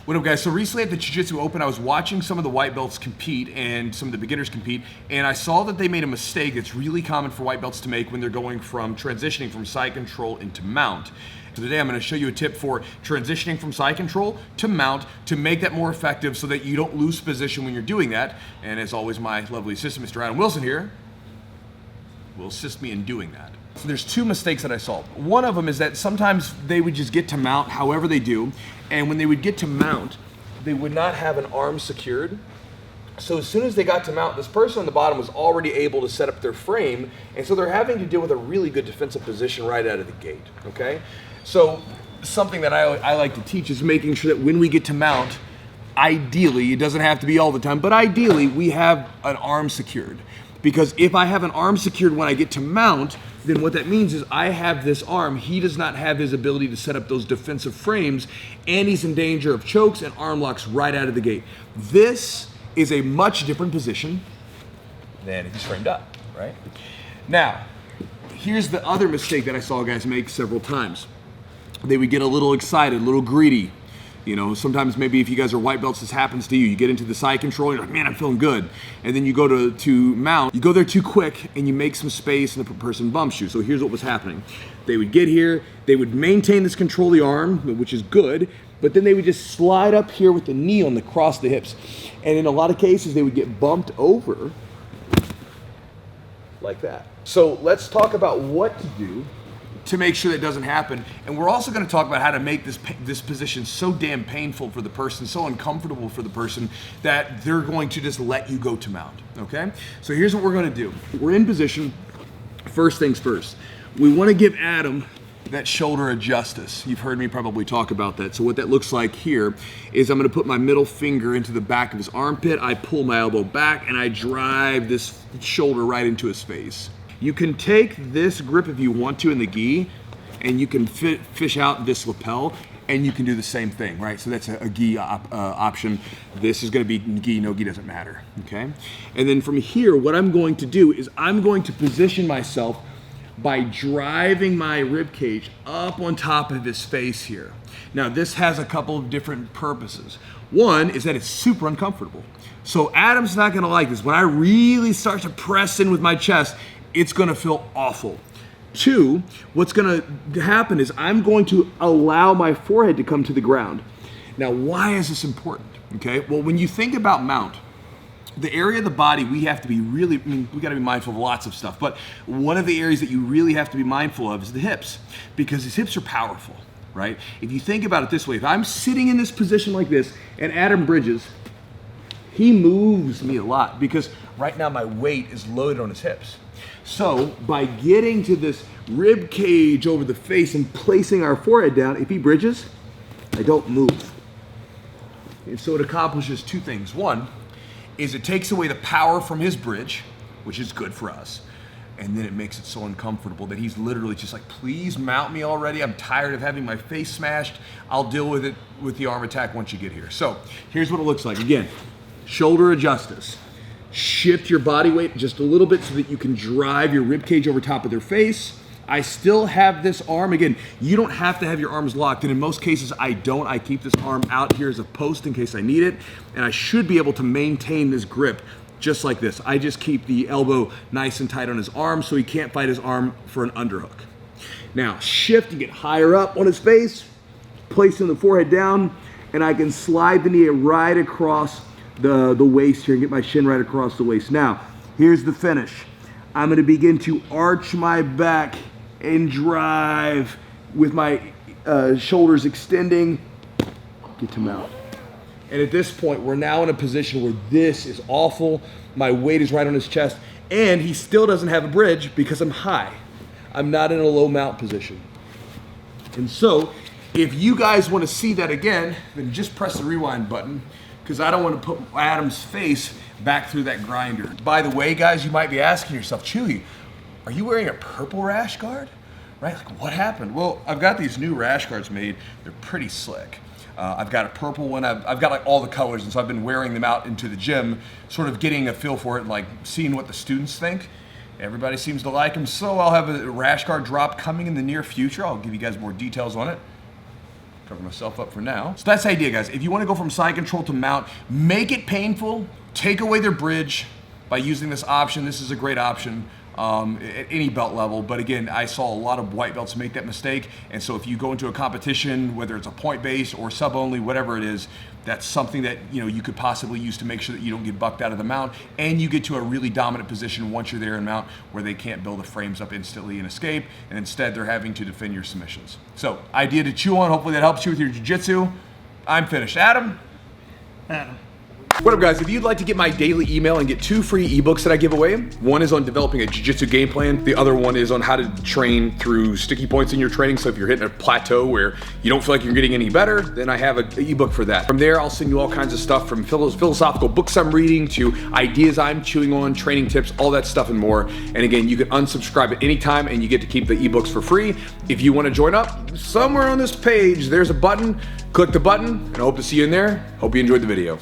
What up, guys? So recently at the Jiu-Jitsu Open, I was watching some of the white belts compete and some of the beginners compete, and I saw that they made a mistake that's really common for white belts to make when they're going from transitioning from side control into mount. So today I'm going to show you a tip for transitioning from side control to mount to make that more effective so that you don't lose position when you're doing that. And as always, my lovely assistant, Mr. Adam Wilson here, will assist me in doing that. So there's two mistakes that I saw. One of them is that sometimes they would just get to mount however they do, and when they would get to mount, they would not have an arm secured. So as soon as they got to mount, this person on the bottom was already able to set up their frame, and so they're having to deal with a really good defensive position right out of the gate, okay? So something that I like to teach is making sure that when we get to mount, ideally, it doesn't have to be all the time, but ideally we have an arm secured. Because if I have an arm secured when I get to mount, then what that means is I have this arm, he does not have his ability to set up those defensive frames, and he's in danger of chokes and arm locks right out of the gate. This is a much different position than if he's framed up, right? Now, here's the other mistake that I saw guys make several times. They would get a little excited, a little greedy. You know, sometimes maybe if you guys are white belts, this happens to you. You get into the side control, you're like, man, I'm feeling good. And then you go to mount, you go there too quick and you make some space and the person bumps you. So here's what was happening. They would get here, they would maintain this control of the arm, which is good, but then they would just slide up here with the knee on the cross the hips. And in a lot of cases, they would get bumped over like that. So let's talk about what to do to make sure that doesn't happen. And we're also gonna talk about how to make this position so damn painful for the person, so uncomfortable for the person, that they're going to just let you go to mount, okay? So here's what we're gonna do. We're in position. First things first. We wanna give Adam that shoulder of justice. You've heard me probably talk about that. So what that looks like here is I'm gonna put my middle finger into the back of his armpit, I pull my elbow back, and I drive this shoulder right into his face. You can take this grip if you want to in the gi, and you can fish out this lapel, and you can do the same thing, right? So that's a gi option. This is gonna be gi, no gi, doesn't matter, okay? And then from here, what I'm going to do is I'm going to position myself by driving my rib cage up on top of his face here. Now this has a couple of different purposes. One is that it's super uncomfortable. So Adam's not gonna like this. When I really start to press in with my chest, it's gonna feel awful. Two, what's gonna happen is I'm going to allow my forehead to come to the ground. Now, why is this important? Okay, well, when you think about mount, the area of the body we have to be really, we gotta be mindful of lots of stuff, but one of the areas that you really have to be mindful of is the hips, because his hips are powerful, right? If you think about it this way, if I'm sitting in this position like this and Adam bridges, he moves me a lot because right now my weight is loaded on his hips. So by getting to this rib cage over the face and placing our forehead down, if he bridges, I don't move. And so it accomplishes two things. One is it takes away the power from his bridge, which is good for us. And then it makes it so uncomfortable that he's literally just like, please mount me already. I'm tired of having my face smashed. I'll deal with it with the arm attack once you get here. So here's what it looks like. Again, shoulder of justice. Shift your body weight just a little bit so that you can drive your rib cage over top of their face. I still have this arm. Again, you don't have to have your arms locked, and in most cases I don't. I keep this arm out here as a post in case I need it, and I should be able to maintain this grip just like this. I just keep the elbow nice and tight on his arm so he can't fight his arm for an underhook. Now, shift and get higher up on his face, placing the forehead down, and I can slide the knee right across the waist here and get my shin right across the waist. Now, here's the finish. I'm gonna begin to arch my back and drive with my shoulders extending, get to mount. And at this point, we're now in a position where this is awful. My weight is right on his chest, and he still doesn't have a bridge because I'm high. I'm not in a low mount position. And so, if you guys wanna see that again, then just press the rewind button, because I don't want to put Adam's face back through that grinder. By the way, guys, you might be asking yourself, Chewy, are you wearing a purple rash guard? Right, like what happened? Well, I've got these new rash guards made. They're pretty slick. I've got a purple one. I've got like all the colors, and so I've been wearing them out into the gym, sort of getting a feel for it and like seeing what the students think. Everybody seems to like them, so I'll have a rash guard drop coming in the near future. I'll give you guys more details on it. Cover myself up for now. So that's the idea, guys. If you want to go from side control to mount, make it painful, take away their bridge by using this option. This is a great option at any belt level. But again, I saw a lot of white belts make that mistake. And so if you go into a competition, whether it's a point base or sub only, whatever it is, that's something that you could possibly use to make sure that you don't get bucked out of the mount, and you get to a really dominant position once you're there in mount where they can't build the frames up instantly and escape, and instead they're having to defend your submissions. So, idea to chew on. Hopefully that helps you with your jiu-jitsu. I'm finished. Adam? What up, guys? If you'd like to get my daily email and get 2 free ebooks that I give away, one is on developing a jiu-jitsu game plan. The other one is on how to train through sticky points in your training. So if you're hitting a plateau where you don't feel like you're getting any better, then I have an ebook for that. From there, I'll send you all kinds of stuff, from philosophical books I'm reading to ideas I'm chewing on, training tips, all that stuff and more. And again, you can unsubscribe at any time and you get to keep the ebooks for free. If you want to join up, somewhere on this page, there's a button. Click the button, and I hope to see you in there. Hope you enjoyed the video.